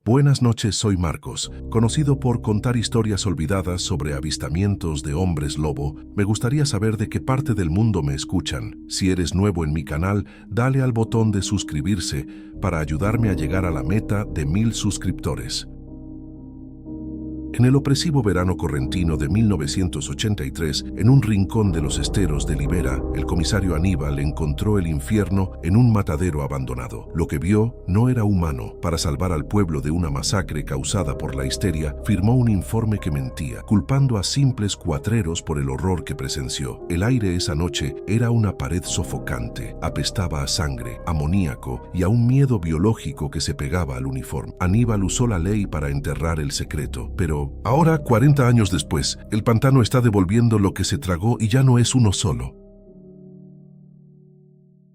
Buenas noches, soy Marcos. Conocido por contar historias olvidadas sobre avistamientos de hombres lobo, me gustaría saber de qué parte del mundo me escuchan. Si eres nuevo en mi canal, dale al botón de suscribirse para ayudarme a llegar a la meta de 1000 suscriptores. En el opresivo verano correntino de 1983, en un rincón de los esteros de Libera, el comisario Aníbal encontró el infierno en un matadero abandonado. Lo que vio no era humano. Para salvar al pueblo de una masacre causada por la histeria, firmó un informe que mentía, culpando a simples cuatreros por el horror que presenció. El aire esa noche era una pared sofocante, apestaba a sangre, amoníaco y a un miedo biológico que se pegaba al uniforme. Aníbal usó la ley para enterrar el secreto, pero ahora, 40 años después, el pantano está devolviendo lo que se tragó y ya no es uno solo.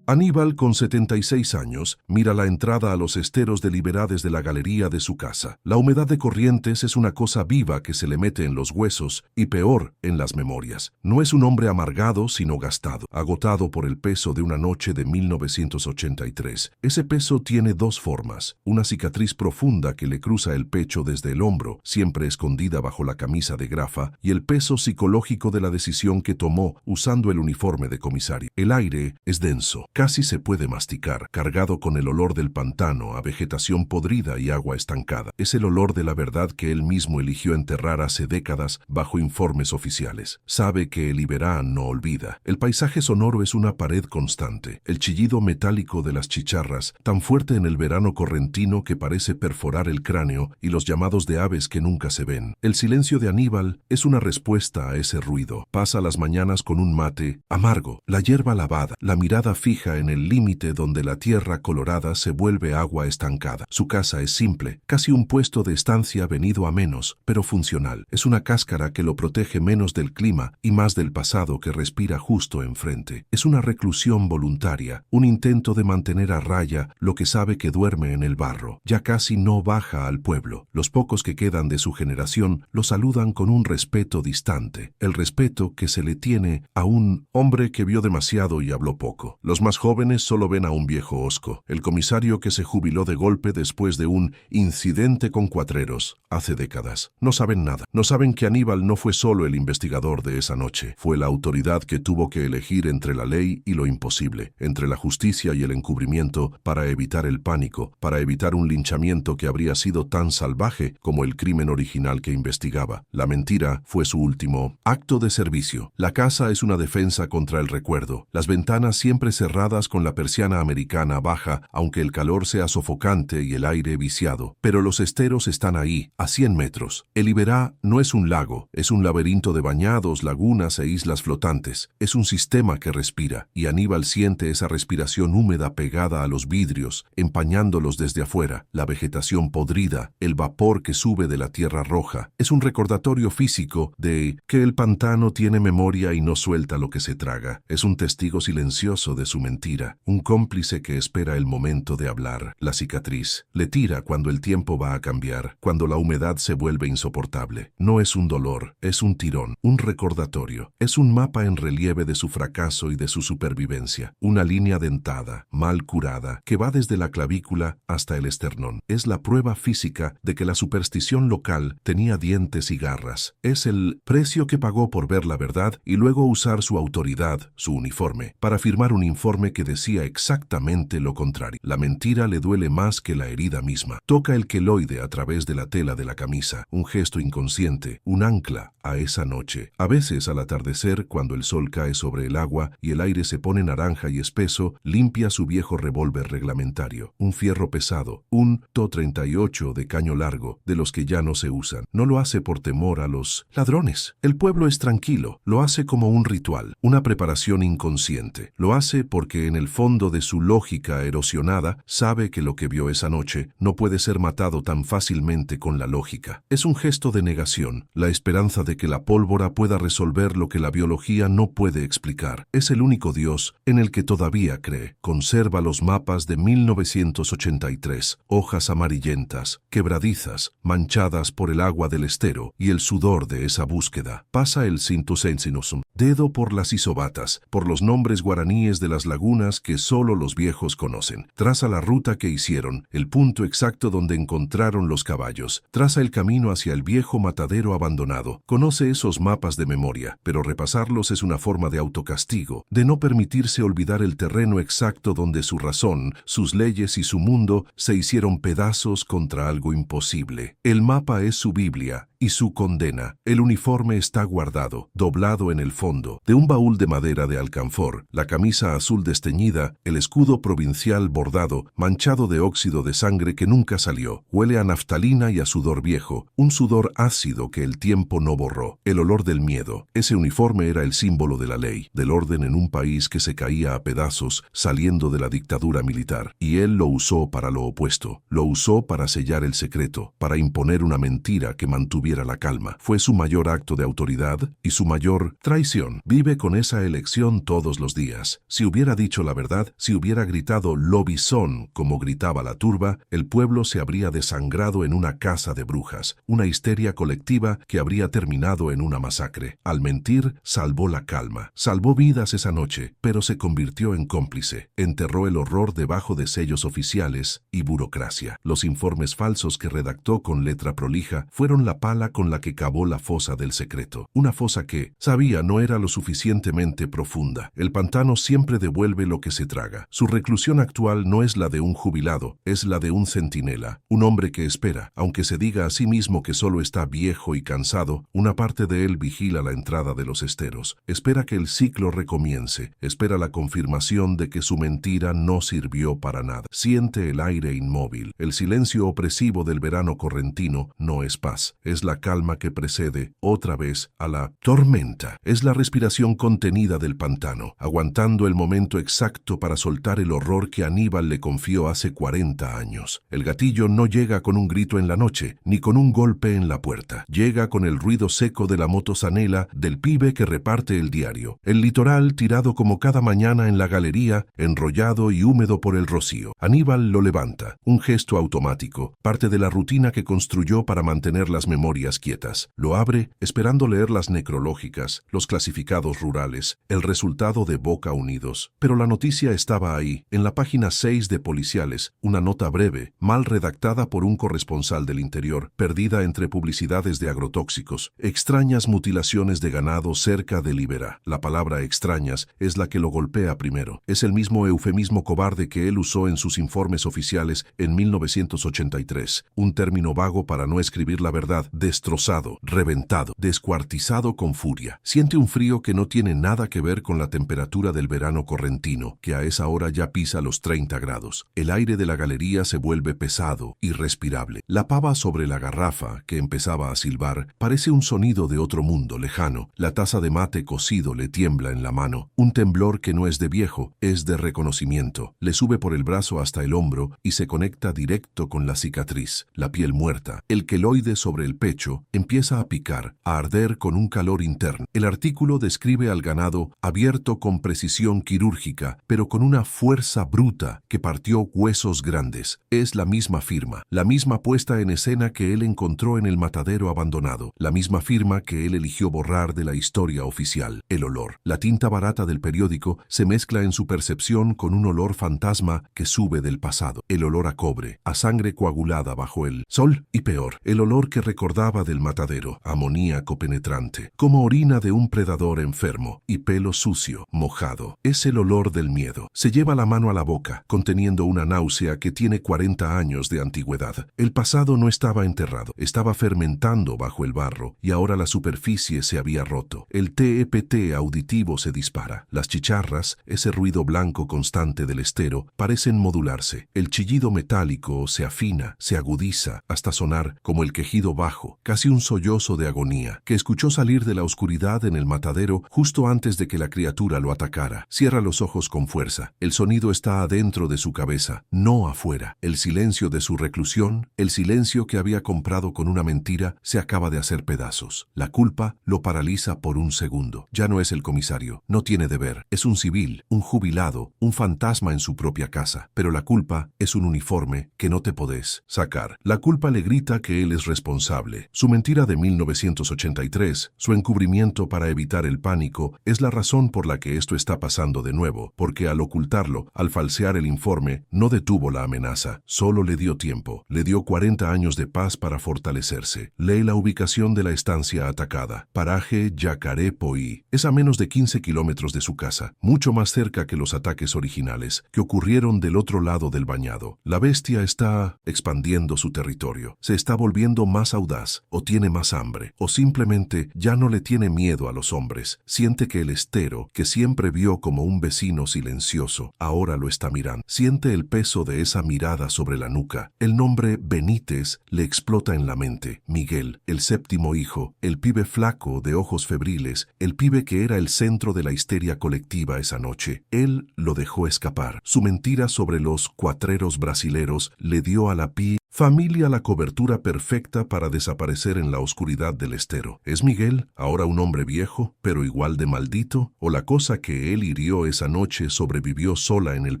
Aníbal, con 76 años, mira la entrada a los esteros de Libera desde la galería de su casa. La humedad de Corrientes es una cosa viva que se le mete en los huesos y peor, en las memorias. No es un hombre amargado, sino gastado, agotado por el peso de una noche de 1983. Ese peso tiene dos formas: una cicatriz profunda que le cruza el pecho desde el hombro, siempre escondida bajo la camisa de grafa, y el peso psicológico de la decisión que tomó usando el uniforme de comisario. El aire es denso. Casi se puede masticar, cargado con el olor del pantano a vegetación podrida y agua estancada. Es el olor de la verdad que él mismo eligió enterrar hace décadas bajo informes oficiales. Sabe que el Libera no olvida. El paisaje sonoro es una pared constante. El chillido metálico de las chicharras, tan fuerte en el verano correntino que parece perforar el cráneo, y los llamados de aves que nunca se ven. El silencio de Aníbal es una respuesta a ese ruido. Pasa las mañanas con un mate amargo, la hierba lavada, la mirada fija en el límite donde la tierra colorada se vuelve agua estancada. Su casa es simple, casi un puesto de estancia venido a menos, pero funcional. Es una cáscara que lo protege menos del clima y más del pasado que respira justo enfrente. Es una reclusión voluntaria, un intento de mantener a raya lo que sabe que duerme en el barro. Ya casi no baja al pueblo. Los pocos que quedan de su generación lo saludan con un respeto distante, el respeto que se le tiene a un hombre que vio demasiado y habló poco. Los más jóvenes solo ven a un viejo hosco, el comisario que se jubiló de golpe después de un incidente con cuatreros hace décadas. No saben nada. No saben que Aníbal no fue solo el investigador de esa noche. Fue la autoridad que tuvo que elegir entre la ley y lo imposible, entre la justicia y el encubrimiento, para evitar el pánico, para evitar un linchamiento que habría sido tan salvaje como el crimen original que investigaba. La mentira fue su último acto de servicio. La casa es una defensa contra el recuerdo. Las ventanas siempre cerradas con la persiana americana baja, aunque el calor sea sofocante y el aire viciado. Pero los esteros están ahí, a 100 metros. El Libera no es un lago, es un laberinto de bañados, lagunas e islas flotantes. Es un sistema que respira, y Aníbal siente esa respiración húmeda pegada a los vidrios, empañándolos desde afuera, la vegetación podrida, el vapor que sube de la tierra roja. Es un recordatorio físico de que el pantano tiene memoria y no suelta lo que se traga. Es un testigo silencioso de su mentira, un cómplice que espera el momento de hablar. La cicatriz le tira cuando el tiempo va a cambiar, cuando la humedad se vuelve insoportable. No es un dolor, es un tirón, un recordatorio. Es un mapa en relieve de su fracaso y de su supervivencia. Una línea dentada, mal curada, que va desde la clavícula hasta el esternón. Es la prueba física de que la superstición local tenía dientes y garras. Es el precio que pagó por ver la verdad y luego usar su autoridad, su uniforme, para firmar un informe que decía exactamente lo contrario. La mentira le duele más que la herida misma. Toca el queloide a través de la tela de la camisa, un gesto inconsciente, un ancla a esa noche. A veces al atardecer, cuando el sol cae sobre el agua y el aire se pone naranja y espeso, limpia su viejo revólver reglamentario, un fierro pesado, un TO-38 de caño largo, de los que ya no se usan. No lo hace por temor a los ladrones. El pueblo es tranquilo, lo hace como un ritual, una preparación inconsciente. Lo hace porque en el fondo de su lógica erosionada sabe que lo que vio esa noche no puede ser matado tan fácilmente con la lógica. Es un gesto de negación, la esperanza de que la pólvora pueda resolver lo que la biología no puede explicar. Es el único Dios en el que todavía cree. Conserva los mapas de 1983, hojas amarillentas, quebradizas, manchadas por el agua del estero y el sudor de esa búsqueda. Pasa el Cintusensinusum, dedo por las isobatas, por los nombres guaraníes de las lagunas lagunas que solo los viejos conocen. Traza la ruta que hicieron, el punto exacto donde encontraron los caballos. Traza el camino hacia el viejo matadero abandonado. Conoce esos mapas de memoria, pero repasarlos es una forma de autocastigo, de no permitirse olvidar el terreno exacto donde su razón, sus leyes y su mundo se hicieron pedazos contra algo imposible. El mapa es su Biblia y su condena. El uniforme está guardado, doblado en el fondo, de un baúl de madera de alcanfor, la camisa azul desteñida, el escudo provincial bordado, manchado de óxido de sangre que nunca salió. Huele a naftalina y a sudor viejo, un sudor ácido que el tiempo no borró. El olor del miedo. Ese uniforme era el símbolo de la ley, del orden en un país que se caía a pedazos saliendo de la dictadura militar. Y él lo usó para lo opuesto. Lo usó para sellar el secreto, para imponer una mentira que mantuviera la calma. Fue su mayor acto de autoridad y su mayor traición. Vive con esa elección todos los días. Si hubiera dicho la verdad, si hubiera gritado lobizón como gritaba la turba, el pueblo se habría desangrado en una casa de brujas, una histeria colectiva que habría terminado en una masacre. Al mentir, salvó la calma. Salvó vidas esa noche, pero se convirtió en cómplice. Enterró el horror debajo de sellos oficiales y burocracia. Los informes falsos que redactó con letra prolija fueron la pala con la que cavó la fosa del secreto. Una fosa que, sabía, no era lo suficientemente profunda. El pantano siempre devuelve lo que se traga. Su reclusión actual no es la de un jubilado, es la de un centinela, un hombre que espera. Aunque se diga a sí mismo que solo está viejo y cansado, una parte de él vigila la entrada de los esteros. Espera que el ciclo recomience, espera la confirmación de que su mentira no sirvió para nada. Siente el aire inmóvil. El silencio opresivo del verano correntino no es paz, es la calma que precede, otra vez, a la tormenta. Es la respiración contenida del pantano, aguantando el momento exacto para soltar el horror que Aníbal le confió hace 40 años. El gatillo no llega con un grito en la noche, ni con un golpe en la puerta. Llega con el ruido seco de la motozanela del pibe que reparte el diario. El litoral tirado como cada mañana en la galería, enrollado y húmedo por el rocío. Aníbal lo levanta, un gesto automático, parte de la rutina que construyó para mantener las memorias quietas. Lo abre, esperando leer las necrológicas, los clasificados rurales, el resultado de Boca Unidos. Pero la noticia estaba ahí, en la página 6 de Policiales, una nota breve, mal redactada por un corresponsal del interior, perdida entre publicidades de agrotóxicos. Extrañas mutilaciones de ganado cerca de Libera. La palabra extrañas es la que lo golpea primero. Es el mismo eufemismo cobarde que él usó en sus informes oficiales en 1983. Un término vago para no escribir la verdad, destrozado, reventado, descuartizado con furia. Siente un frío que no tiene nada que ver con la temperatura del verano correntino, que a esa hora ya pisa los 30 grados. El aire de la galería se vuelve pesado, irrespirable. La pava sobre la garrafa, que empezaba a silbar, parece un sonido de otro mundo lejano. La taza de mate cocido le tiembla en la mano. Un temblor que no es de viejo, es de reconocimiento. Le sube por el brazo hasta el hombro y se conecta directo con la cicatriz, la piel muerta. El queloide sobre el pecho empieza a picar, a arder con un calor interno. El artículo describe al ganado abierto con precisión quirúrgica, pero con una fuerza bruta que partió huesos grandes. Es la misma firma, la misma puesta en escena que él encontró en el matadero abandonado, la misma firma que él eligió borrar de la historia oficial. El olor. La tinta barata del periódico se mezcla en su percepción con un olor fantasma que sube del pasado. El olor a cobre, a sangre coagulada bajo el sol y peor, el olor que recordaba del matadero, amoníaco penetrante, como orina de un predador enfermo y pelo sucio, mojado. Es el olor del miedo. Se lleva la mano a la boca, conteniendo una náusea que tiene 40 años de antigüedad. El pasado no estaba enterrado, estaba fermentando bajo el barro y ahora la superficie se había roto. El TEPT auditivo se dispara. Las chicharras, ese ruido blanco constante del estero, parecen modularse. El chillido metálico se afina, se agudiza, hasta sonar como el quejido bajo, casi un sollozo de agonía, que escuchó salir de la oscuridad en el matadero justo antes de que la criatura lo atacara. Cierra los ojos con fuerza. El sonido está adentro de su cabeza, no afuera. El silencio de su reclusión, el silencio que había comprado con una mentira, se acaba de hacer pedazos. La culpa lo paraliza por un segundo. Ya no es el comisario, no tiene deber. Es un civil, un jubilado, un fantasma en su propia casa. Pero la culpa es un uniforme que no te podés sacar. La culpa le grita que él es responsable, imposible. Su mentira de 1983, su encubrimiento para evitar el pánico, es la razón por la que esto está pasando de nuevo, porque al ocultarlo, al falsear el informe, no detuvo la amenaza, solo le dio tiempo, le dio 40 años de paz para fortalecerse. Lee la ubicación de la estancia atacada. Paraje Yacarepoí. Es a menos de 15 kilómetros de su casa, mucho más cerca que los ataques originales, que ocurrieron del otro lado del bañado. La bestia está expandiendo su territorio, se está volviendo más audaz, o tiene más hambre, o simplemente ya no le tiene miedo a los hombres. Siente que el estero, que siempre vio como un vecino silencioso, ahora lo está mirando. Siente el peso de esa mirada sobre la nuca. El nombre Benítez le explota en la mente. Miguel, el séptimo hijo, el pibe flaco de ojos febriles, el pibe que era el centro de la histeria colectiva esa noche. Él lo dejó escapar. Su mentira sobre los cuatreros brasileros le dio a la familia la cobertura perfecta para desaparecer en la oscuridad del estero. ¿Es Miguel, ahora un hombre viejo, pero igual de maldito? ¿O la cosa que él hirió esa noche sobrevivió sola en el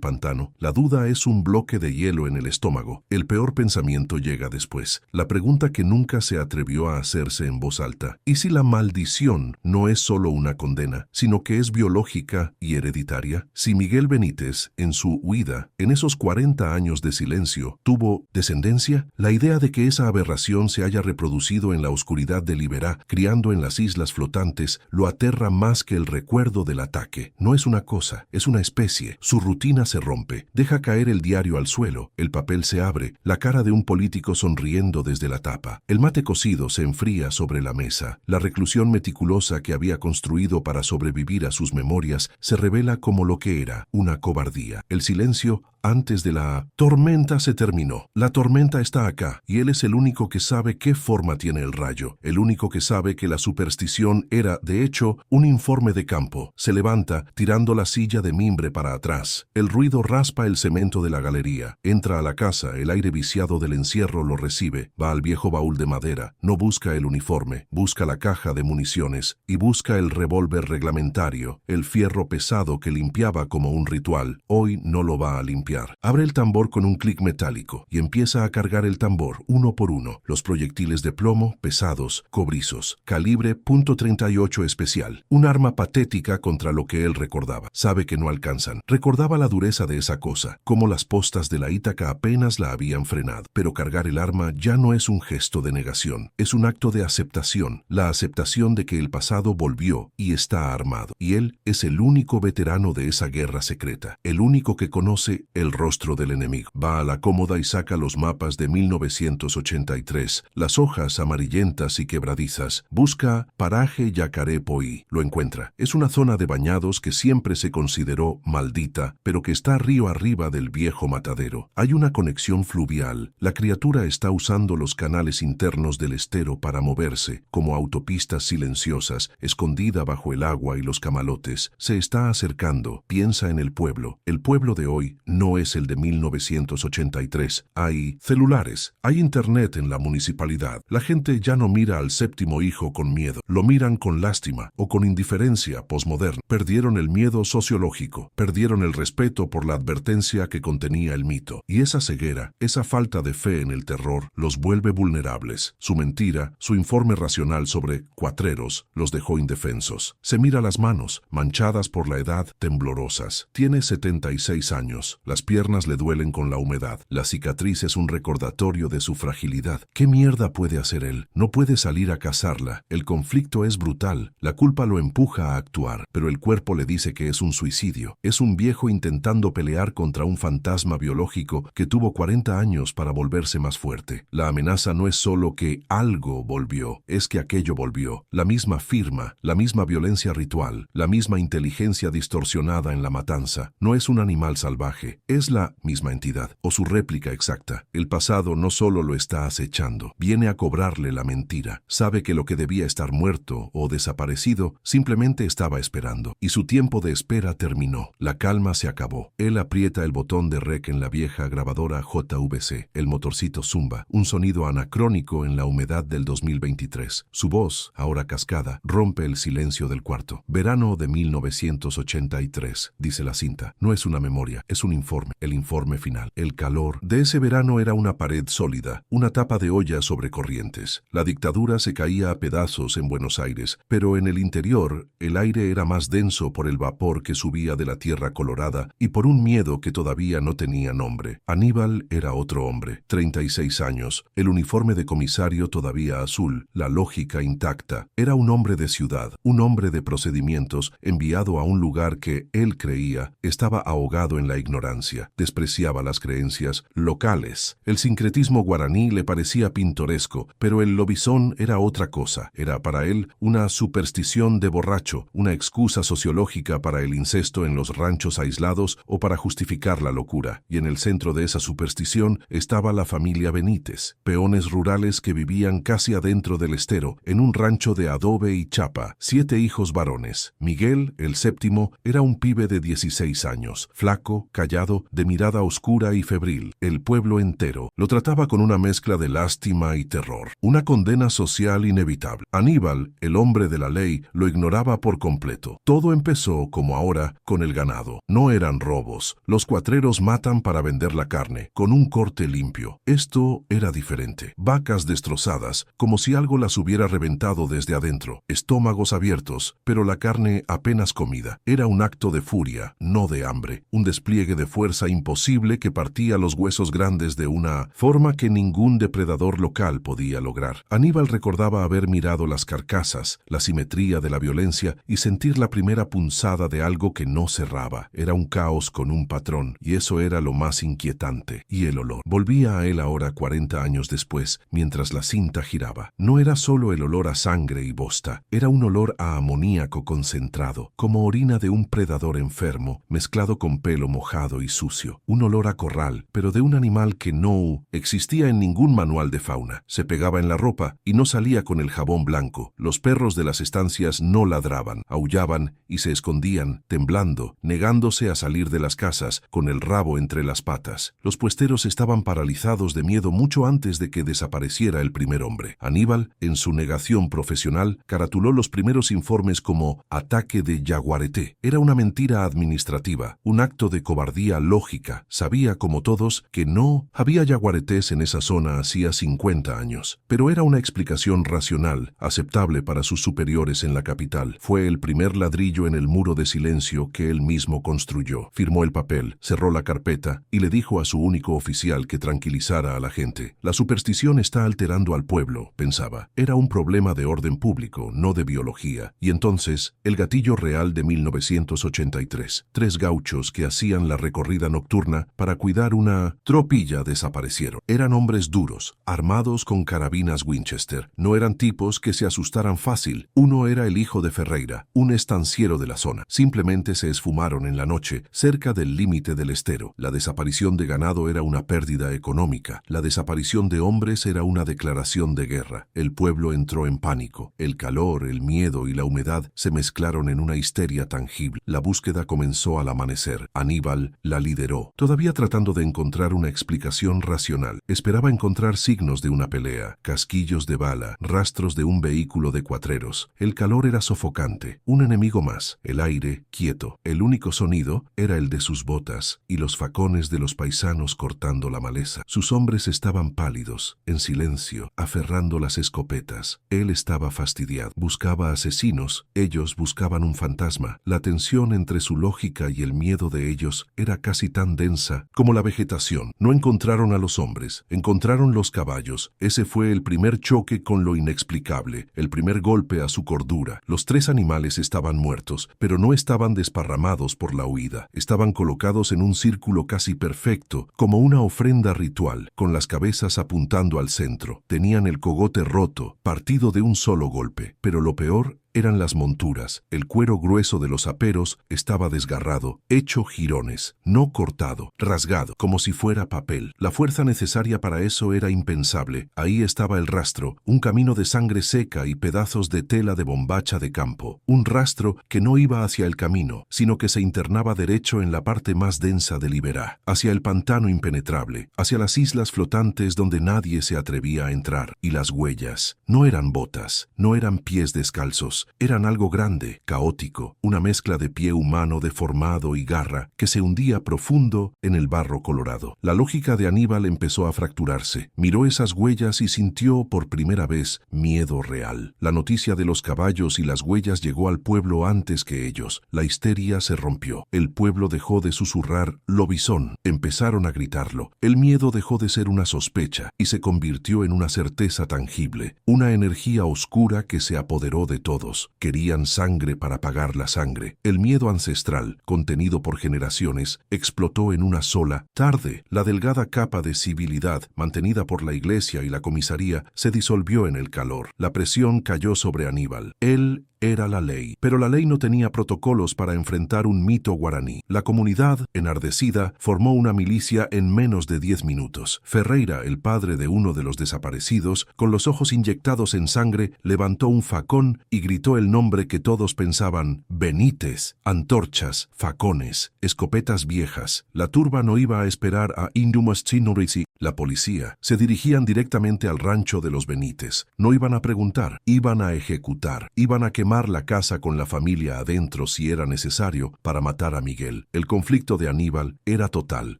pantano? La duda es un bloque de hielo en el estómago. El peor pensamiento llega después. La pregunta que nunca se atrevió a hacerse en voz alta. ¿Y si la maldición no es solo una condena, sino que es biológica y hereditaria? Si Miguel Benítez, en su huida, en esos 40 años de silencio, tuvo descendencia, la idea de que esa aberración se haya reproducido en la oscuridad de Liberá, criando en las islas flotantes, lo aterra más que el recuerdo del ataque. No es una cosa, es una especie. Su rutina se rompe. Deja caer el diario al suelo. El papel se abre. La cara de un político sonriendo desde la tapa. El mate cocido se enfría sobre la mesa. La reclusión meticulosa que había construido para sobrevivir a sus memorias se revela como lo que era, una cobardía. El silencio antes de la tormenta se terminó. La tormenta está acá, y él es el único que sabe qué forma tiene el rayo, el único que sabe que la superstición era, de hecho, un informe de campo. Se levanta, tirando la silla de mimbre para atrás. El ruido raspa el cemento de la galería. Entra a la casa, el aire viciado del encierro lo recibe. Va al viejo baúl de madera. No busca el uniforme, busca la caja de municiones, y busca el revólver reglamentario, el fierro pesado que limpiaba como un ritual. Hoy no lo va a limpiar. Abre el tambor con un clic metálico y empieza a cargar el tambor uno por uno. Los proyectiles de plomo, pesados, cobrizos, calibre .38 especial. Un arma patética contra lo que él recordaba. Sabe que no alcanzan. Recordaba la dureza de esa cosa, como las postas de la Ítaca apenas la habían frenado. Pero cargar el arma ya no es un gesto de negación. Es un acto de aceptación. La aceptación de que el pasado volvió y está armado. Y él es el único veterano de esa guerra secreta. El único que conoce el rostro del enemigo. Va a la cómoda y saca los mapas de 1983, las hojas amarillentas y quebradizas. Busca Paraje Yacarepoí. Lo encuentra. Es una zona de bañados que siempre se consideró maldita, pero que está río arriba del viejo matadero. Hay una conexión fluvial. La criatura está usando los canales internos del estero para moverse, como autopistas silenciosas, escondida bajo el agua y los camalotes. Se está acercando. Piensa en el pueblo. El pueblo de hoy no es el de 1983. Hay celulares, hay internet en la municipalidad. La gente ya no mira al séptimo hijo con miedo, lo miran con lástima o con indiferencia posmoderna. Perdieron el miedo sociológico, perdieron el respeto por la advertencia que contenía el mito. Y esa ceguera, esa falta de fe en el terror, los vuelve vulnerables. Su mentira, su informe racional sobre cuatreros, los dejó indefensos. Se mira las manos, manchadas por la edad, temblorosas. Tiene 76 años. Las piernas le duelen con la humedad. La cicatriz es un recordatorio de su fragilidad. ¿Qué mierda puede hacer él? No puede salir a cazarla. El conflicto es brutal. La culpa lo empuja a actuar, pero el cuerpo le dice que es un suicidio. Es un viejo intentando pelear contra un fantasma biológico que tuvo 40 años para volverse más fuerte. La amenaza no es solo que algo volvió, es que aquello volvió. La misma firma, la misma violencia ritual, la misma inteligencia distorsionada en la matanza. No es un animal salvaje, es la misma entidad, o su réplica exacta. El pasado no solo lo está acechando, viene a cobrarle la mentira. Sabe que lo que debía estar muerto o desaparecido simplemente estaba esperando, y su tiempo de espera terminó. La calma se acabó. Él aprieta el botón de rec en la vieja grabadora JVC. El motorcito zumba, un sonido anacrónico en la humedad del 2023. Su voz, ahora cascada, rompe el silencio del cuarto. Verano de 1983, dice la cinta. No es una memoria, es un informe. el informe final. El calor de ese verano era una pared sólida, una tapa de olla sobre corrientes. La dictadura se caía a pedazos en Buenos Aires, pero en el interior el aire era más denso por el vapor que subía de la tierra colorada y por un miedo que todavía no tenía nombre. Aníbal era otro hombre, 36 años, el uniforme de comisario todavía azul, la lógica intacta. Era un hombre de ciudad, un hombre de procedimientos enviado a un lugar que, él creía, estaba ahogado en la ignorancia. Despreciaba las creencias locales. El sincretismo guaraní le parecía pintoresco, pero el lobizón era otra cosa. Era para él una superstición de borracho, una excusa sociológica para el incesto en los ranchos aislados o para justificar la locura. Y en el centro de esa superstición estaba la familia Benítez, peones rurales que vivían casi adentro del estero, en un rancho de adobe y chapa, 7 hijos varones. Miguel, el séptimo, era un pibe de 16 años, flaco, callado, de mirada oscura y febril. El pueblo entero lo trataba con una mezcla de lástima y terror, una condena social inevitable. Aníbal, el hombre de la ley, lo ignoraba por completo. Todo empezó, como ahora, con el ganado. No eran robos. Los cuatreros matan para vender la carne, con un corte limpio. Esto era diferente. Vacas destrozadas, como si algo las hubiera reventado desde adentro. Estómagos abiertos, pero la carne apenas comida. Era un acto de furia, no de hambre. Un despliegue de fuerza imposible que partía los huesos grandes de una forma que ningún depredador local podía lograr. Aníbal recordaba haber mirado las carcasas, la simetría de la violencia y sentir la primera punzada de algo que no cerraba. Era un caos con un patrón, y eso era lo más inquietante. Y el olor. Volvía a él ahora 40 años después, mientras la cinta giraba. No era solo el olor a sangre y bosta, era un olor a amoníaco concentrado, como orina de un predador enfermo, mezclado con pelo mojado y sucio. Un olor a corral, pero de un animal que no existía en ningún manual de fauna. Se pegaba en la ropa y no salía con el jabón blanco. Los perros de las estancias no ladraban, aullaban y se escondían, temblando, negándose a salir de las casas con el rabo entre las patas. Los puesteros estaban paralizados de miedo mucho antes de que desapareciera el primer hombre. Aníbal, en su negación profesional, caratuló los primeros informes como ataque de yaguareté. Era una mentira administrativa, un acto de cobardía lógica. Sabía, como todos, que no había yaguaretés en esa zona hacía 50 años. Pero era una explicación racional, aceptable para sus superiores en la capital. Fue el primer ladrillo en el muro de silencio que él mismo construyó. Firmó el papel, cerró la carpeta y le dijo a su único oficial que tranquilizara a la gente. La superstición está alterando al pueblo, pensaba. Era un problema de orden público, no de biología. Y entonces, el gatillo real de 1983. 3 gauchos que hacían la recorrida nocturna para cuidar una tropilla desaparecieron. Eran hombres duros, armados con carabinas Winchester. No eran tipos que se asustaran fácil. Uno era el hijo de Ferreira, un estanciero de la zona. Simplemente se esfumaron en la noche, cerca del límite del estero. La desaparición de ganado era una pérdida económica. La desaparición de hombres era una declaración de guerra. El pueblo entró en pánico. El calor, el miedo y la humedad se mezclaron en una histeria tangible. La búsqueda comenzó al amanecer. Aníbal la lideró, todavía tratando de encontrar una explicación racional. Esperaba encontrar signos de una pelea, casquillos de bala, rastros de un vehículo de cuatreros. El calor era sofocante. Un enemigo más. El aire, quieto. El único sonido era el de sus botas y los facones de los paisanos cortando la maleza. Sus hombres estaban pálidos, en silencio, aferrando las escopetas. Él estaba fastidiado. Buscaba asesinos. Ellos buscaban un fantasma. La tensión entre su lógica y el miedo de ellos era casi tan densa como la vegetación. No encontraron a los hombres, encontraron los caballos. Ese fue el primer choque con lo inexplicable, el primer golpe a su cordura. Los 3 animales estaban muertos, pero no estaban desparramados por la huida. Estaban colocados en un círculo casi perfecto, como una ofrenda ritual, con las cabezas apuntando al centro. Tenían el cogote roto, partido de un solo golpe. Pero lo peor eran las monturas. El cuero grueso de los aperos estaba desgarrado, hecho jirones, no cortado, rasgado, como si fuera papel. La fuerza necesaria para eso era impensable. Ahí estaba el rastro, un camino de sangre seca y pedazos de tela de bombacha de campo. Un rastro que no iba hacia el camino, sino que se internaba derecho en la parte más densa de Liberá, hacia el pantano impenetrable, hacia las islas flotantes donde nadie se atrevía a entrar. Y las huellas no eran botas, no eran pies descalzos, ellos eran algo grande, caótico, una mezcla de pie humano deformado y garra que se hundía profundo en el barro colorado. La lógica de Aníbal empezó a fracturarse. Miró esas huellas y sintió por primera vez miedo real. La noticia de los caballos y las huellas llegó al pueblo antes que ellos. La histeria se rompió. El pueblo dejó de susurrar «lobizón». Empezaron a gritarlo. El miedo dejó de ser una sospecha y se convirtió en una certeza tangible, una energía oscura que se apoderó de todos. Querían sangre para pagar la sangre. El miedo ancestral, contenido por generaciones, explotó en una sola tarde. La delgada capa de civilidad, mantenida por la iglesia y la comisaría, se disolvió en el calor. La presión cayó sobre Aníbal. Él era la ley, pero la ley no tenía protocolos para enfrentar un mito guaraní. La comunidad, enardecida, formó una milicia en menos de 10 minutos. Ferreira, el padre de uno de los desaparecidos, con los ojos inyectados en sangre, levantó un facón y gritó el nombre que todos pensaban: Benítez. Antorchas, facones, escopetas viejas. La turba no iba a esperar a Indumastinorizzi, la policía. Se dirigían directamente al rancho de los Benítez. No iban a preguntar, iban a ejecutar, iban a quemar la casa con la familia adentro si era necesario para matar a Miguel. El conflicto de Aníbal era total.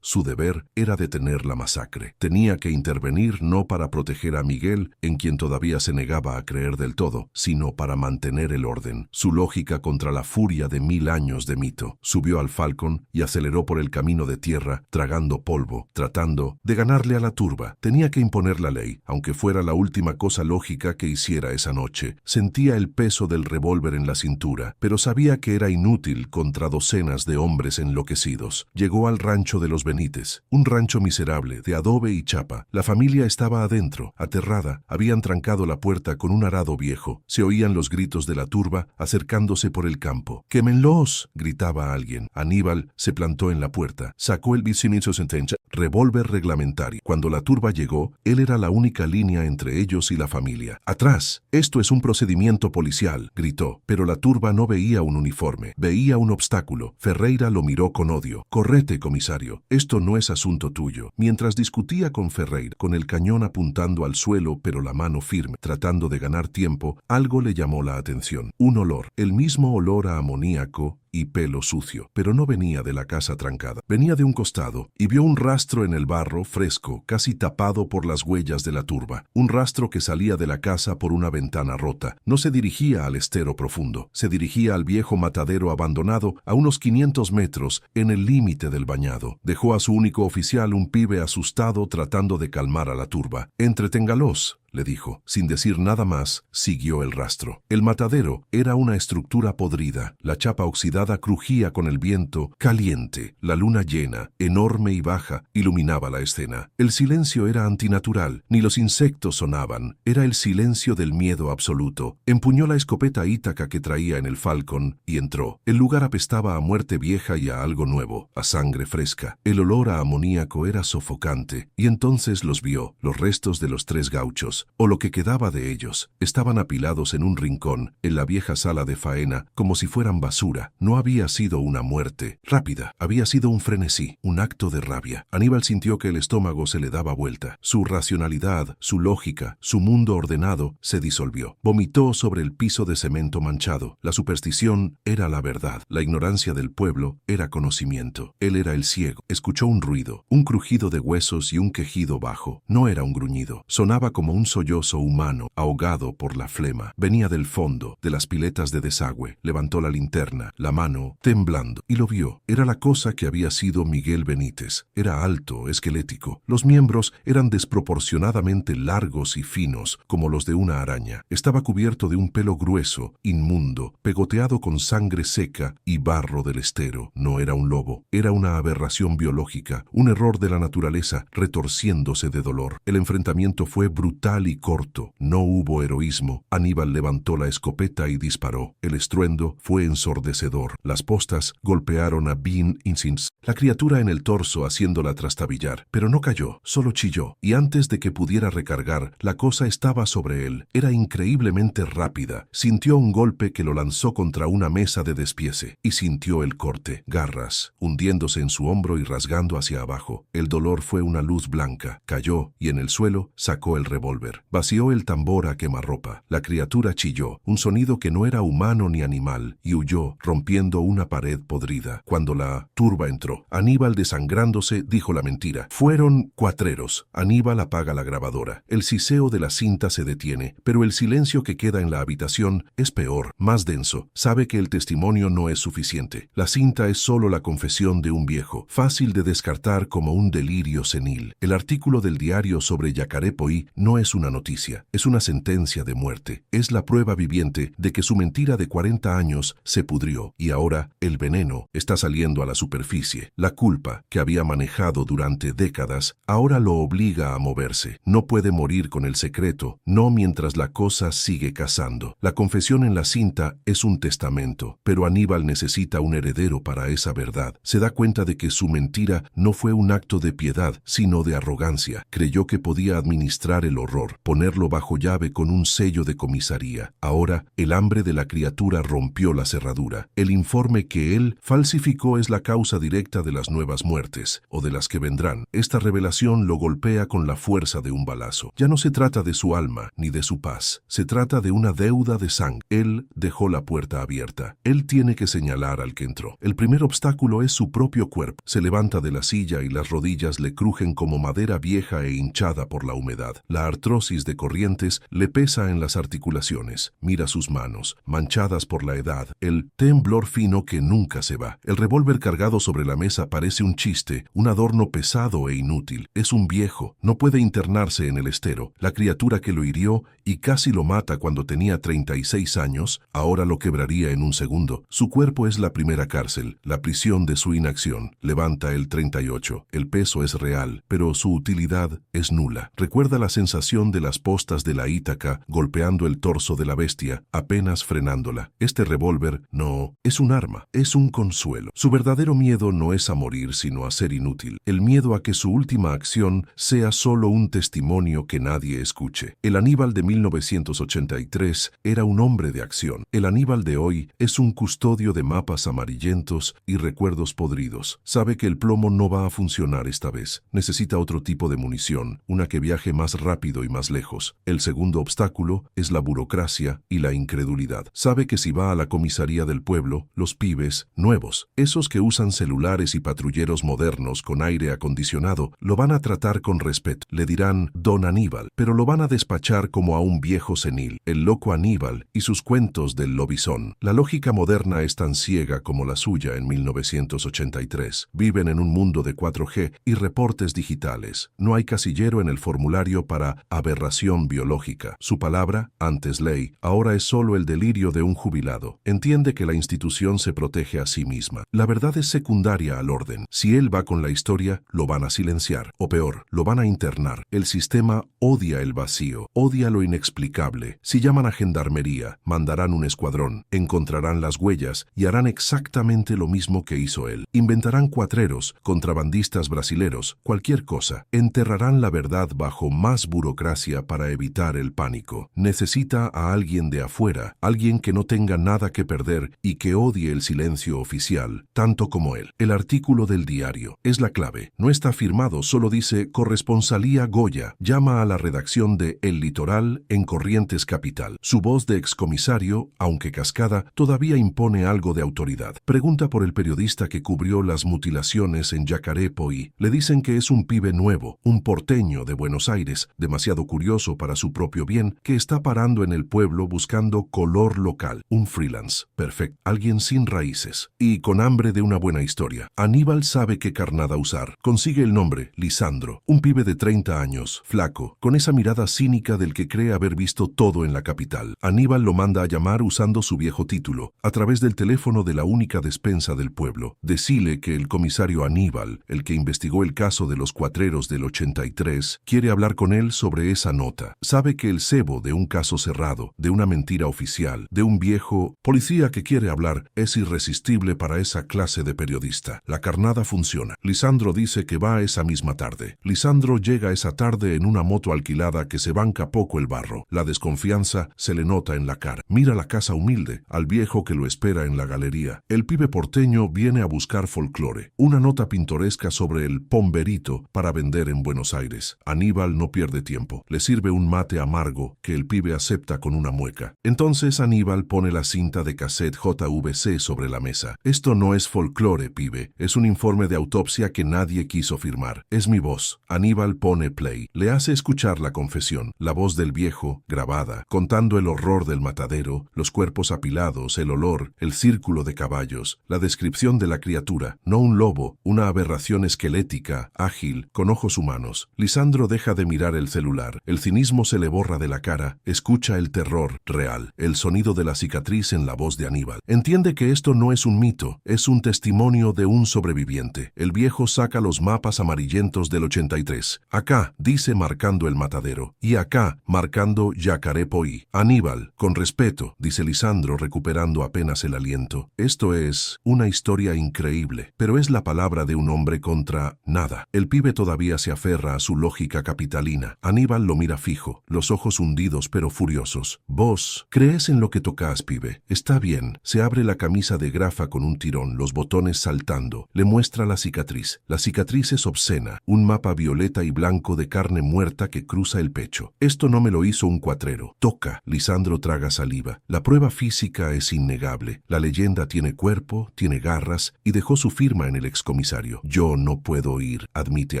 Su deber era detener la masacre. Tenía que intervenir no para proteger a Miguel, en quien todavía se negaba a creer del todo, sino para mantener el orden. Su lógica contra la furia de 1000 años de mito. Subió al Falcon y aceleró por el camino de tierra, tragando polvo, tratando de ganarle a la turba. Tenía que imponer la ley, aunque fuera la última cosa lógica que hiciera esa noche. Sentía el peso del revólver en la cintura, pero sabía que era inútil contra docenas de hombres enloquecidos. Llegó al rancho de los Benítez, un rancho miserable, de adobe y chapa. La familia estaba adentro, aterrada. Habían trancado la puerta con un arado viejo. Se oían los gritos de la turba acercándose por el campo. «¡Quémenlos!», gritaba alguien. Aníbal se plantó en la puerta, sacó el vicinito sentencia, revólver reglamentario. Cuando la turba llegó, él era la única línea entre ellos y la familia. «¡Atrás! Esto es un procedimiento policial», gritó, pero la turba no veía un uniforme, veía un obstáculo. Ferreira lo miró con odio. «Correte, comisario, esto no es asunto tuyo». Mientras discutía con Ferreira, con el cañón apuntando al suelo pero la mano firme, tratando de ganar tiempo, algo le llamó la atención. Un olor, el mismo olor a amoníaco y pelo sucio, pero no venía de la casa trancada. Venía de un costado y vio un rastro en el barro fresco, casi tapado por las huellas de la turba. Un rastro que salía de la casa por una ventana rota. No se dirigía al estero profundo, se dirigía al viejo matadero abandonado a unos 500 metros en el límite del bañado. Dejó a su único oficial, un pibe asustado, tratando de calmar a la turba. «Entreténgalos», le dijo. Sin decir nada más, siguió el rastro. El matadero era una estructura podrida. La chapa oxidada crujía con el viento caliente. La luna llena, enorme y baja, iluminaba la escena. El silencio era antinatural. Ni los insectos sonaban. Era el silencio del miedo absoluto. Empuñó la escopeta Ítaca que traía en el Falcon y entró. El lugar apestaba a muerte vieja y a algo nuevo, a sangre fresca. El olor a amoníaco era sofocante. Y entonces los vio, los restos de los 3 gauchos, o lo que quedaba de ellos. Estaban apilados en un rincón, en la vieja sala de faena, como si fueran basura. No había sido una muerte rápida, había sido un frenesí, un acto de rabia. Aníbal sintió que el estómago se le daba vuelta. Su racionalidad, su lógica, su mundo ordenado se disolvió. Vomitó sobre el piso de cemento manchado. La superstición era la verdad. La ignorancia del pueblo era conocimiento. Él era el ciego. Escuchó un ruido, un crujido de huesos y un quejido bajo. No era un gruñido. Sonaba como un sollozo humano, ahogado por la flema. Venía del fondo, de las piletas de desagüe. Levantó la linterna, la mano temblando, y lo vio. Era la cosa que había sido Miguel Benítez. Era alto, esquelético. Los miembros eran desproporcionadamente largos y finos, como los de una araña. Estaba cubierto de un pelo grueso, inmundo, pegoteado con sangre seca y barro del estero. No era un lobo, era una aberración biológica, un error de la naturaleza retorciéndose de dolor. El enfrentamiento fue brutal y corto. No hubo heroísmo. Aníbal levantó la escopeta y disparó. El estruendo fue ensordecedor. Las postas golpearon a Bean Insins, la criatura en el torso, haciéndola trastabillar. Pero no cayó, solo chilló. Y antes de que pudiera recargar, la cosa estaba sobre él. Era increíblemente rápida. Sintió un golpe que lo lanzó contra una mesa de despiece. Y sintió el corte. Garras, hundiéndose en su hombro y rasgando hacia abajo. El dolor fue una luz blanca. Cayó y en el suelo sacó el revólver. revólver. Vació el tambor a quemarropa. La criatura chilló, un sonido que no era humano ni animal, y huyó, rompiendo una pared podrida. Cuando la turba entró, Aníbal, desangrándose, dijo la mentira. Fueron cuatreros. Aníbal apaga la grabadora. El siseo de la cinta se detiene, pero el silencio que queda en la habitación es peor, más denso. Sabe que el testimonio no es suficiente. La cinta es solo la confesión de un viejo, fácil de descartar como un delirio senil. El artículo del diario sobre Yacarepoí no es una noticia, es una sentencia de muerte. Es la prueba viviente de que su mentira de 40 años se pudrió y ahora el veneno está saliendo a la superficie. La culpa que había manejado durante décadas ahora lo obliga a moverse. No puede morir con el secreto, no mientras la cosa sigue cazando. La confesión en la cinta es un testamento, pero Aníbal necesita un heredero para esa verdad. Se da cuenta de que su mentira no fue un acto de piedad, sino de arrogancia. Creyó que podía administrar el horror, ponerlo bajo llave con un sello de comisaría. Ahora, el hambre de la criatura rompió la cerradura. El informe que él falsificó es la causa directa de las nuevas muertes, o de las que vendrán. Esta revelación lo golpea con la fuerza de un balazo. Ya no se trata de su alma, ni de su paz. Se trata de una deuda de sangre. Él dejó la puerta abierta. Él tiene que señalar al que entró. El primer obstáculo es su propio cuerpo. Se levanta de la silla y las rodillas le crujen como madera vieja e hinchada por la humedad. La artrosis de Corrientes le pesa en las articulaciones. Mira sus manos, manchadas por la edad, el temblor fino que nunca se va. El revólver cargado sobre la mesa parece un chiste, un adorno pesado e inútil. Es un viejo, no puede internarse en el estero. La criatura que lo hirió y casi lo mata cuando tenía 36 años, ahora lo quebraría en un segundo. Su cuerpo es la primera cárcel, la prisión de su inacción. Levanta el 38. El peso es real, pero su utilidad es nula. Recuerda la sensación de las postas de la Ítaca golpeando el torso de la bestia, apenas frenándola. Este revólver no es un arma, es un consuelo. Su verdadero miedo no es a morir, sino a ser inútil. El miedo a que su última acción sea solo un testimonio que nadie escuche. El Aníbal de 1983 era un hombre de acción. El Aníbal de hoy es un custodio de mapas amarillentos y recuerdos podridos. Sabe que el plomo no va a funcionar esta vez. Necesita otro tipo de munición, una que viaje más rápido y más lejos. El segundo obstáculo es la burocracia y la incredulidad. Sabe que si va a la comisaría del pueblo, los pibes nuevos, esos que usan celulares y patrulleros modernos con aire acondicionado, lo van a tratar con respeto. Le dirán Don Aníbal, pero lo van a despachar como a un viejo senil, el loco Aníbal y sus cuentos del lobizón. La lógica moderna es tan ciega como la suya en 1983. Viven en un mundo de 4G y reportes digitales. No hay casillero en el formulario para aberración biológica. Su palabra, antes ley, ahora es solo el delirio de un jubilado. Entiende que la institución se protege a sí misma. La verdad es secundaria al orden. Si él va con la historia, lo van a silenciar. O peor, lo van a internar. El sistema odia el vacío, odia lo inexplicable. Si llaman a gendarmería, mandarán un escuadrón, encontrarán las huellas y harán exactamente lo mismo que hizo él. Inventarán cuatreros, contrabandistas brasileros, cualquier cosa. Enterrarán la verdad bajo más burocracia para evitar el pánico. Necesita a alguien de afuera, alguien que no tenga nada que perder y que odie el silencio oficial, tanto como él. El artículo del diario es la clave. No está firmado, solo dice Corresponsalía Goya. Llama a la redacción de El Litoral en Corrientes Capital. Su voz de excomisario, aunque cascada, todavía impone algo de autoridad. Pregunta por el periodista que cubrió las mutilaciones en Yacarepoí. Le dicen que es un pibe nuevo, un porteño de Buenos Aires, demasiado curioso para su propio bien, que está parando en el pueblo buscando color local. Un freelance. Perfecto. Alguien sin raíces. Y con hambre de una buena historia. Aníbal sabe qué carnada usar. Consigue el nombre, Lisandro. Un pibe de 30 años, flaco, con esa mirada cínica del que cree haber visto todo en la capital. Aníbal lo manda a llamar usando su viejo título, a través del teléfono de la única despensa del pueblo. Decile que el comisario Aníbal, el que investigó el caso de los cuatreros del 83, quiere hablar con él sobre esa nota. Sabe que el cebo de un caso cerrado, de una mentira oficial, de un viejo policía que quiere hablar, es irresistible para esa clase de periodista. La carnada funciona. Lisandro dice que va esa misma tarde. Lisandro llega esa tarde en una moto alquilada que se banca poco el barro. La desconfianza se le nota en la cara. Mira la casa humilde, al viejo que lo espera en la galería. El pibe porteño viene a buscar folclore, una nota pintoresca sobre el pomberito para vender en Buenos Aires. Aníbal no pierde tiempo. nuevo. Le sirve un mate amargo que el pibe acepta con una mueca. Entonces Aníbal pone la cinta de cassette JVC sobre la mesa. Esto no es folclore, pibe. Es un informe de autopsia que nadie quiso firmar. Es mi voz. Aníbal pone play. Le hace escuchar la confesión. La voz del viejo, grabada, contando el horror del matadero, los cuerpos apilados, el olor, el círculo de caballos, la descripción de la criatura. No un lobo, una aberración esquelética, ágil, con ojos humanos. Lisandro deja de mirar el celular. El cinismo se le borra de la cara. Escucha el terror real, el sonido de la cicatriz en la voz de Aníbal. Entiende que esto no es un mito, es un testimonio de un sobreviviente. El viejo saca los mapas amarillentos del 83. Acá, dice marcando el matadero. Y acá, marcando Yacarepoí. Aníbal, con respeto, dice Lisandro recuperando apenas el aliento. Esto es una historia increíble, pero es la palabra de un hombre contra nada. El pibe todavía se aferra a su lógica capitalina. Aníbal lo mira fijo, los ojos hundidos pero furiosos. Vos, ¿crees en lo que tocas, pibe? Está bien. Se abre la camisa de Grafa con un tirón, los botones saltando. Le muestra la cicatriz. La cicatriz es obscena, un mapa violeta y blanco de carne muerta que cruza el pecho. Esto no me lo hizo un cuatrero. Toca. Lisandro traga saliva. La prueba física es innegable. La leyenda tiene cuerpo, tiene garras y dejó su firma en el excomisario. Yo no puedo ir, admite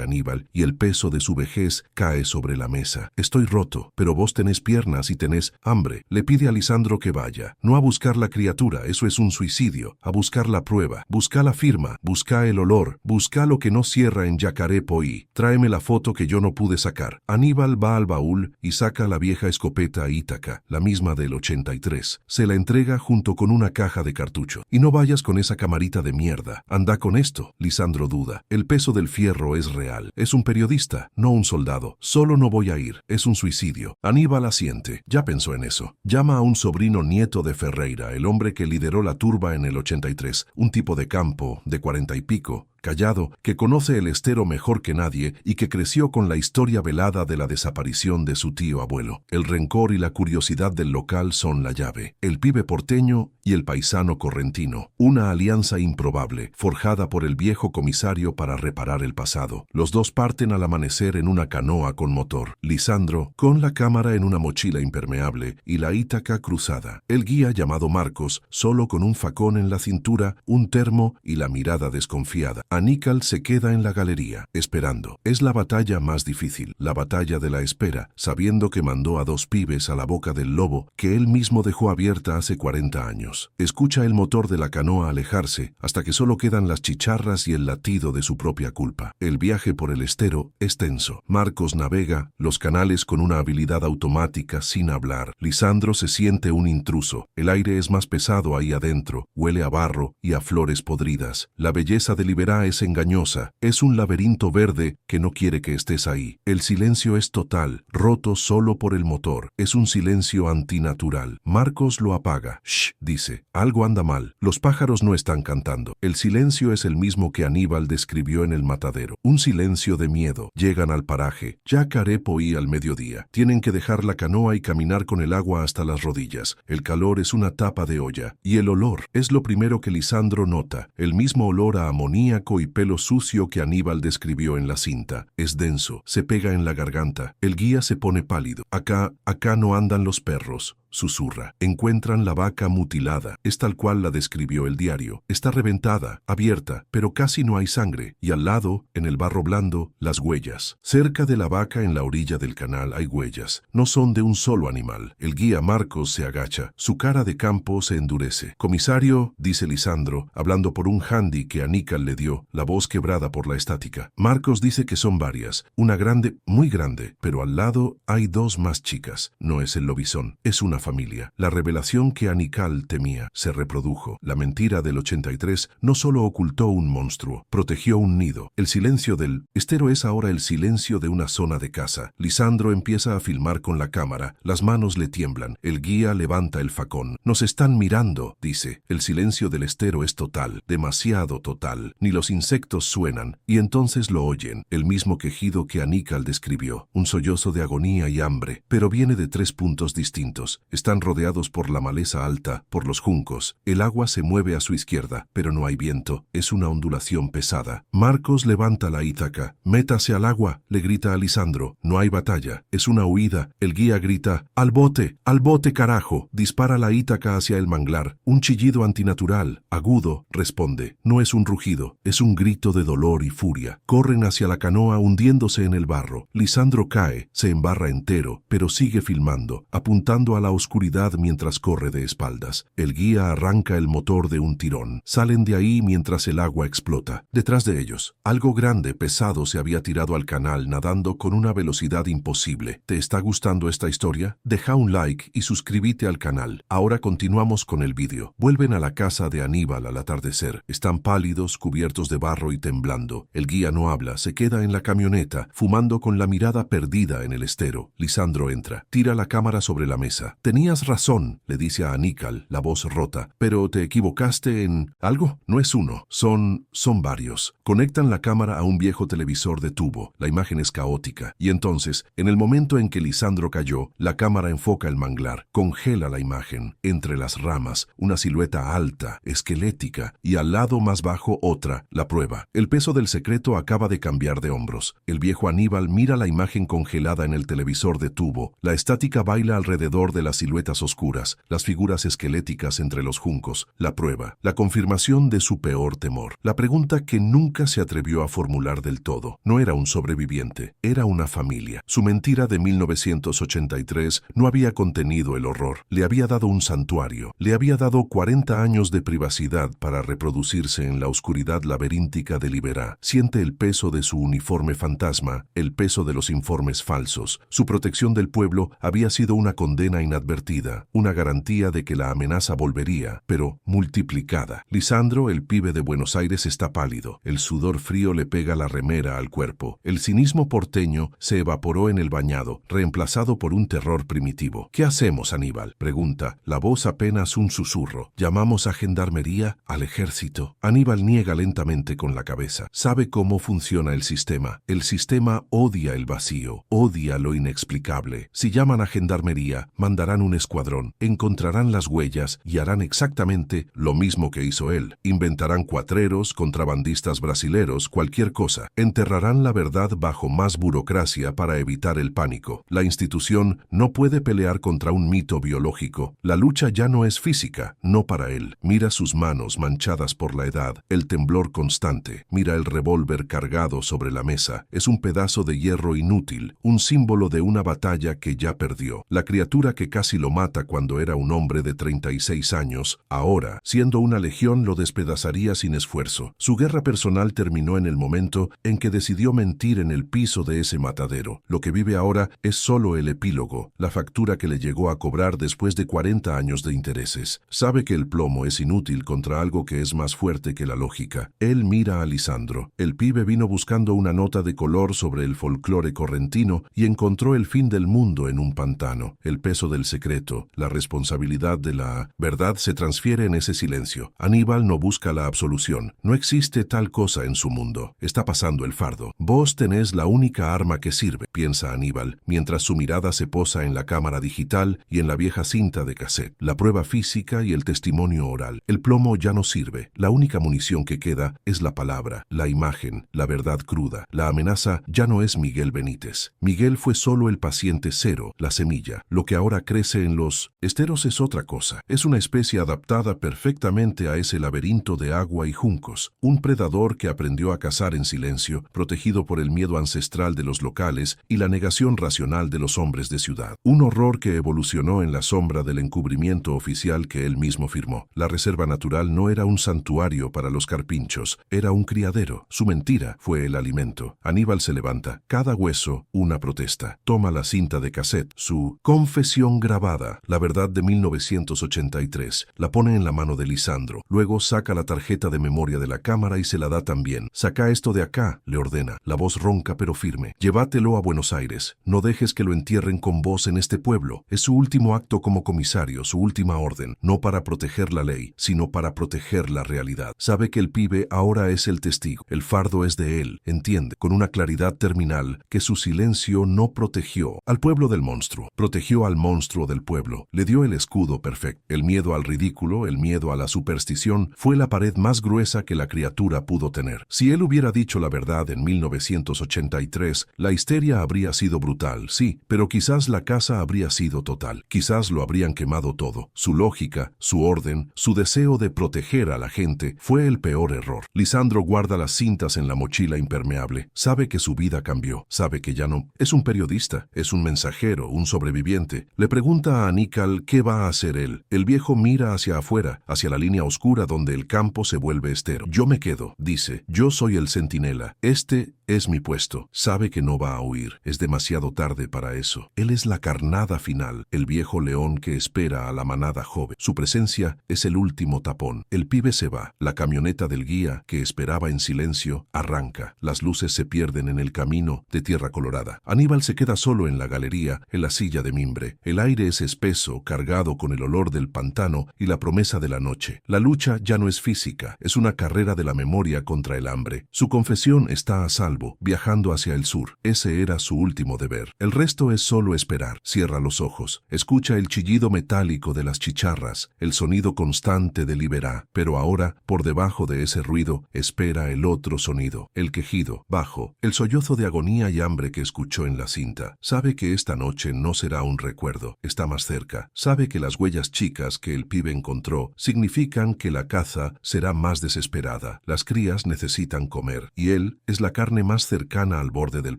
Aníbal, y el peso de su vejez cae sobre la mesa. Estoy roto, pero vos tenés piernas y tenés hambre. Le pide a Lisandro que vaya. No a buscar la criatura, eso es un suicidio. A buscar la prueba. Busca la firma. Busca el olor. Busca lo que no cierra en Yacarepoí. Tráeme la foto que yo no pude sacar. Aníbal va al baúl y saca la vieja escopeta Ítaca, la misma del 83. Se la entrega junto con una caja de cartucho. Y no vayas con esa camarita de mierda. Anda con esto. Lisandro duda. El peso del fierro es real. Es un periodista, no un soldado. Solo no voy a ir. Es un suicidio. Aníbal asiente. Ya pensó en eso. Llama a un sobrino nieto de Ferreira, el hombre que lideró la turba en el 83. Un tipo de campo, de 40 y pico, callado, que conoce el estero mejor que nadie y que creció con la historia velada de la desaparición de su tío abuelo. El rencor y la curiosidad del local son la llave. El pibe porteño y el paisano correntino. Una alianza improbable, forjada por el viejo comisario para reparar el pasado. Los dos parten al amanecer en una canoa con motor. Lisandro, con la cámara en una mochila impermeable y la Ítaca cruzada. El guía, llamado Marcos, solo con un facón en la cintura, un termo y la mirada desconfiada. Aníbal se queda en la galería, esperando. Es la batalla más difícil, la batalla de la espera, sabiendo que mandó a dos pibes a la boca del lobo que él mismo dejó abierta hace 40 años. Escucha el motor de la canoa alejarse, hasta que solo quedan las chicharras y el latido de su propia culpa. El viaje por el estero es tenso. Marcos navega los canales con una habilidad automática sin hablar. Lisandro se siente un intruso. El aire es más pesado ahí adentro, huele a barro y a flores podridas. La belleza de Liberá es engañosa, es un laberinto verde que no quiere que estés ahí. El silencio es total, roto solo por el motor. Es un silencio antinatural. Marcos lo apaga. Shh, dice, algo anda mal. Los pájaros no están cantando. El silencio es el mismo que Aníbal describió en el matadero. Un silencio de miedo. Llegan al paraje. Yacarepoí al mediodía. Tienen que dejar la canoa y caminar con el agua hasta las rodillas. El calor es una tapa de olla. Y el olor es lo primero que Lisandro nota. El mismo olor a amoníaco y pelo sucio que Aníbal describió en la cinta. Es denso, se pega en la garganta. El guía se pone pálido. Acá no andan los perros. Susurra. Encuentran la vaca mutilada. Es tal cual la describió el diario. Está reventada, abierta, pero casi no hay sangre. Y al lado, en el barro blando, las huellas. Cerca de la vaca en la orilla del canal hay huellas. No son de un solo animal. El guía Marcos se agacha. Su cara de campo se endurece. Comisario, dice Lisandro, hablando por un handy que Aníbal le dio, la voz quebrada por la estática. Marcos dice que son varias. Una grande, muy grande, pero al lado hay dos más chicas. No es el lobizón. Es una familia. La revelación que Aníbal temía se reprodujo. La mentira del 83 no solo ocultó un monstruo, protegió un nido. El silencio del estero es ahora el silencio de una zona de caza. Lisandro empieza a filmar con la cámara. Las manos le tiemblan. El guía levanta el facón. Nos están mirando, dice. El silencio del estero es total, demasiado total. Ni los insectos suenan. Y entonces lo oyen. El mismo quejido que Aníbal describió. Un sollozo de agonía y hambre, pero viene de 3 puntos distintos. Están rodeados por la maleza alta, por los juncos. El agua se mueve a su izquierda, pero no hay viento. Es una ondulación pesada. Marcos levanta la Ítaca. «Métase al agua», le grita a Lisandro. No hay batalla. Es una huida. El guía grita: «¡Al bote, carajo!». Dispara la Ítaca hacia el manglar. Un chillido antinatural, agudo, responde. No es un rugido, es un grito de dolor y furia. Corren hacia la canoa hundiéndose en el barro. Lisandro cae, se embarra entero, pero sigue filmando, apuntando a la oscuridad mientras corre de espaldas. El guía arranca el motor de un tirón. Salen de ahí mientras el agua explota. Detrás de ellos, algo grande, pesado, se había tirado al canal nadando con una velocidad imposible. ¿Te está gustando esta historia? Deja un like y suscríbete al canal. Ahora continuamos con el vídeo. Vuelven a la casa de Aníbal al atardecer. Están pálidos, cubiertos de barro y temblando. El guía no habla, se queda en la camioneta, fumando con la mirada perdida en el estero. Lisandro entra, tira la cámara sobre la mesa. «Tenías razón», le dice a Aníbal, la voz rota. «Pero te equivocaste en algo. No es uno, son varios». Conectan la cámara a un viejo televisor de tubo. La imagen es caótica. Y entonces, en el momento en que Lisandro cayó, la cámara enfoca el manglar. Congela la imagen. Entre las ramas, una silueta alta, esquelética, y al lado más bajo otra, la prueba. El peso del secreto acaba de cambiar de hombros. El viejo Aníbal mira la imagen congelada en el televisor de tubo. La estática baila alrededor de las siluetas oscuras, las figuras esqueléticas entre los juncos. La prueba, la confirmación de su peor temor. La pregunta que nunca se atrevió a formular del todo. No era un sobreviviente, era una familia. Su mentira de 1983 no había contenido el horror. Le había dado un santuario. Le había dado 40 años de privacidad para reproducirse en la oscuridad laberíntica de Liberá. Siente el peso de su uniforme fantasma, el peso de los informes falsos. Su protección del pueblo había sido una condena inadvertida, una garantía de que la amenaza volvería, pero multiplicada. Lisandro, el pibe de Buenos Aires, está pálido. El sudor frío le pega la remera al cuerpo. El cinismo porteño se evaporó en el bañado, reemplazado por un terror primitivo. «¿Qué hacemos, Aníbal?», pregunta, la voz apenas un susurro. «¿Llamamos a gendarmería? ¿Al ejército?». Aníbal niega lentamente con la cabeza. Sabe cómo funciona el sistema. El sistema odia el vacío, odia lo inexplicable. Si llaman a gendarmería, mandarán un escuadrón, encontrarán las huellas y harán exactamente lo mismo que hizo él. Inventarán cuatreros, contrabandistas brasileros, cualquier cosa. Enterrarán la verdad bajo más burocracia para evitar el pánico. La institución no puede pelear contra un mito biológico. La lucha ya no es física, no para él. Mira sus manos manchadas por la edad, el temblor constante. Mira el revólver cargado sobre la mesa. Es un pedazo de hierro inútil, un símbolo de una batalla que ya perdió. La criatura que casi lo mata cuando era un hombre de 36 años, ahora, siendo una legión, lo despedazaría sin esfuerzo. Su guerra personal terminó en el momento en que decidió mentir en el piso de ese matadero. Lo que vive ahora es solo el epílogo, la factura que le llegó a cobrar después de 40 años de intereses. Sabe que el plomo es inútil contra algo que es más fuerte que la lógica. Él mira a Lisandro. El pibe vino buscando una nota de color sobre el folclore correntino y encontró el fin del mundo en un pantano. El peso del secreto, la responsabilidad de la verdad se transfiere en ese silencio. Aníbal no busca la absolución. No existe tal cosa en su mundo. Está pasando el fardo. Vos tenés la única arma que sirve, piensa Aníbal, mientras su mirada se posa en la cámara digital y en la vieja cinta de cassette. La prueba física y el testimonio oral. El plomo ya no sirve. La única munición que queda es la palabra, la imagen, la verdad cruda. La amenaza ya no es Miguel Benítez. Miguel fue solo el paciente cero, la semilla. Lo que ahora crece en los esteros es otra cosa. Es una especie adaptada perfectamente a ese laberinto de agua y juncos. Un predador que aprendió a cazar en silencio, protegido por el miedo ancestral de los locales y la negación racional de los hombres de ciudad. Un horror que evolucionó en la sombra del encubrimiento oficial que él mismo firmó. La reserva natural no era un santuario para los carpinchos, era un criadero. Su mentira fue el alimento. Aníbal se levanta. Cada hueso, una protesta. Toma la cinta de cassette, su confesión grabada, la verdad de 1983. La pone en la mano de Lisandro. Luego saca la tarjeta de memoria de la cámara y se la da también. «Saca esto de acá», le ordena. La voz ronca pero firme. «Llévatelo a Buenos Aires. No dejes que lo entierren con vos en este pueblo». Es su último acto como comisario, su última orden. No para proteger la ley, sino para proteger la realidad. Sabe que el pibe ahora es el testigo. El fardo es de él. Entiende, con una claridad terminal, que su silencio no protegió al pueblo del monstruo. Protegió al monstruo monstruo del pueblo. Le dio el escudo perfecto. El miedo al ridículo, el miedo a la superstición, fue la pared más gruesa que la criatura pudo tener. Si él hubiera dicho la verdad en 1983, la histeria habría sido brutal, sí, pero quizás la casa habría sido total. Quizás lo habrían quemado todo. Su lógica, su orden, su deseo de proteger a la gente fue el peor error. Lisandro guarda las cintas en la mochila impermeable. Sabe que su vida cambió. Sabe que ya no es un periodista, es un mensajero, un sobreviviente. Le pregunta a Aníbal qué va a hacer él. El viejo mira hacia afuera, hacia la línea oscura donde el campo se vuelve estero. Yo me quedo, dice. Yo soy el centinela. Este es mi puesto. Sabe que no va a huir. Es demasiado tarde para eso. Él es la carnada final, el viejo león que espera a la manada joven. Su presencia es el último tapón. El pibe se va. La camioneta del guía, que esperaba en silencio, arranca. Las luces se pierden en el camino de tierra colorada. Aníbal se queda solo en la galería, en la silla de mimbre. El aire es espeso, cargado con el olor del pantano y la promesa de la noche. La lucha ya no es física, es una carrera de la memoria contra el hambre. Su confesión está a salvo, viajando hacia el sur. Ese era su último deber. El resto es solo esperar. Cierra los ojos. Escucha el chillido metálico de las chicharras, el sonido constante de Liberá. Pero ahora, por debajo de ese ruido, espera el otro sonido. El quejido, bajo, el sollozo de agonía y hambre que escuchó en la cinta. Sabe que esta noche no será un recuerdo. Está más cerca. Sabe que las huellas chicas que el pibe encontró significan que la caza será más desesperada. Las crías necesitan comer, y él es la carne más cercana al borde del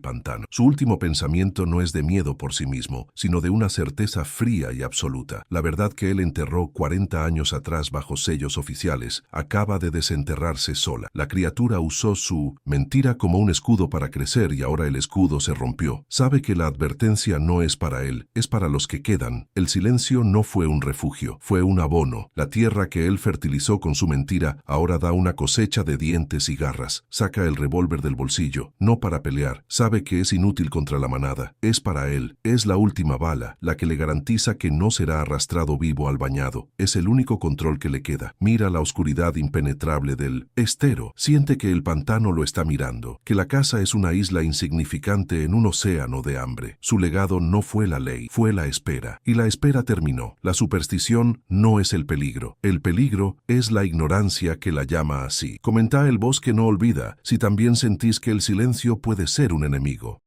pantano. Su último pensamiento no es de miedo por sí mismo, sino de una certeza fría y absoluta. La verdad que él enterró 40 años atrás bajo sellos oficiales acaba de desenterrarse sola. La criatura usó su mentira como un escudo para crecer y ahora el escudo se rompió. Sabe que la advertencia no es para él, es para los que quedan. El silencio no fue un refugio, fue un abono. La tierra que él fertilizó con su mentira ahora da una cosecha de dientes y garras. Saca el revólver del bolsillo, no para pelear. Sabe que es inútil contra la manada. Es para él. Es la última bala, la que le garantiza que no será arrastrado vivo al bañado. Es el único control que le queda. Mira la oscuridad impenetrable del estero. Siente que el pantano lo está mirando, que la casa es una isla insignificante en un océano de hambre. Su legado no fue la ley, fue la espera. Y la espera terminó. La superstición no es el peligro. El peligro es la ignorancia que la llama así. Comenta El Bosque no olvida, si también sentís que el silencio puede ser un enemigo.